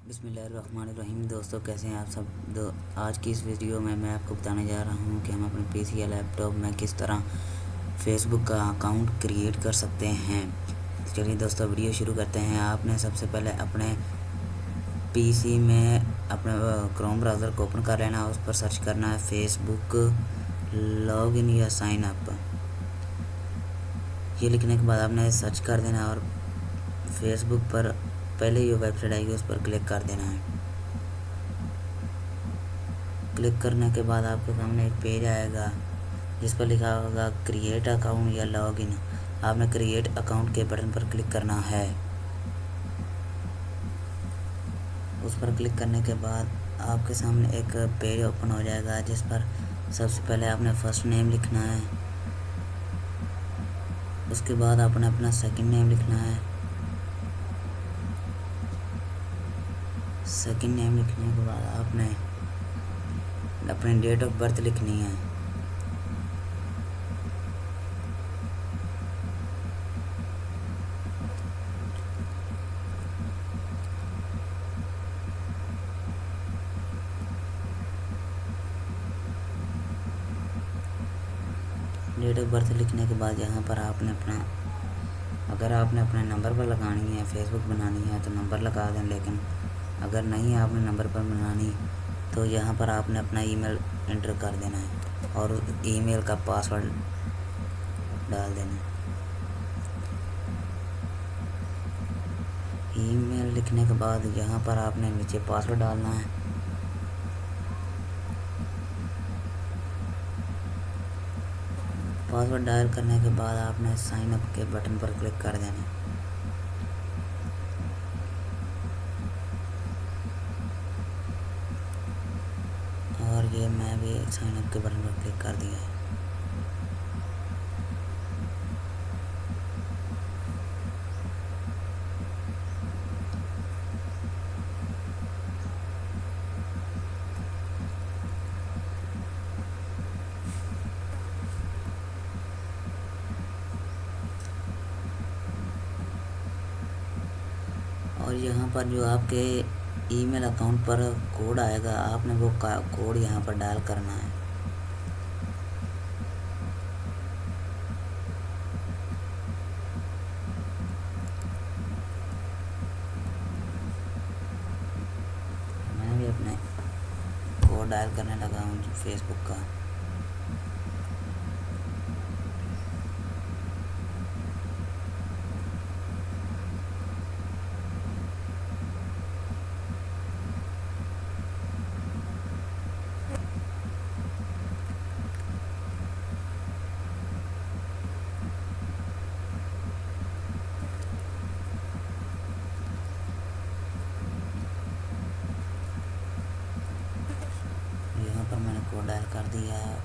बिस्मिल्लाहिर्रहमानिर्रहीम। दोस्तों कैसे हैं आप सब। आज की इस वीडियो में मैं आपको बताने जा रहा हूं कि हम अपने पीसी या लैपटॉप में किस तरह फेसबुक का अकाउंट क्रिएट कर सकते हैं। चलिए दोस्तों वीडियो शुरू करते हैं। आपने सबसे पहले अपने पीसी में अपने क्रोम ब्राउज़र को ओपन कर लेना है। उस पर सर्च करना है फेसबुक लॉगिन या साइन अप। ये लिखने के बाद आपने सर्च कर देना और फेसबुक पर पहले जो वेबसाइट आएगी उस पर क्लिक कर देना है। क्लिक करने के बाद आपके सामने एक पेज आएगा जिस पर लिखा होगा क्रिएट अकाउंट या लॉगिन। आपने क्रिएट अकाउंट के बटन पर क्लिक करना है। उस पर क्लिक करने के बाद आपके सामने एक पेज ओपन हो जाएगा जिस पर सबसे पहले आपने फर्स्ट नेम लिखना है। उसके बाद आपने अपना सेकंड नेम लिखना है। सेकंड नेम लिखने के बाद आपने अपनी डेट ऑफ बर्थ लिखनी है। डेट ऑफ बर्थ लिखने के बाद यहाँ पर आपने अगर आपने अपने नंबर पर लगानी है, फेसबुक बनानी है तो नंबर लगा दें, लेकिन अगर नहीं आपने नंबर पर बनानी तो यहाँ पर आपने अपना ईमेल एंटर कर देना है और ईमेल का पासवर्ड डाल देना है। ईमेल लिखने के बाद यहाँ पर आपने नीचे पासवर्ड डालना है। पासवर्ड डायल करने के बाद आपने साइन अप के बटन पर क्लिक कर देना है। और ये मैं भी साइन अप के बटन पर क्लिक कर दिया है। और यहाँ पर जो आपके ईमेल अकाउंट पर कोड आएगा आपने वो कोड यहाँ पर डायल करना है। मैं भी अपने कोड डायल करने लगा हूँ फेसबुक का। यहाँ पर मैंने कोड डायल कर दिया है।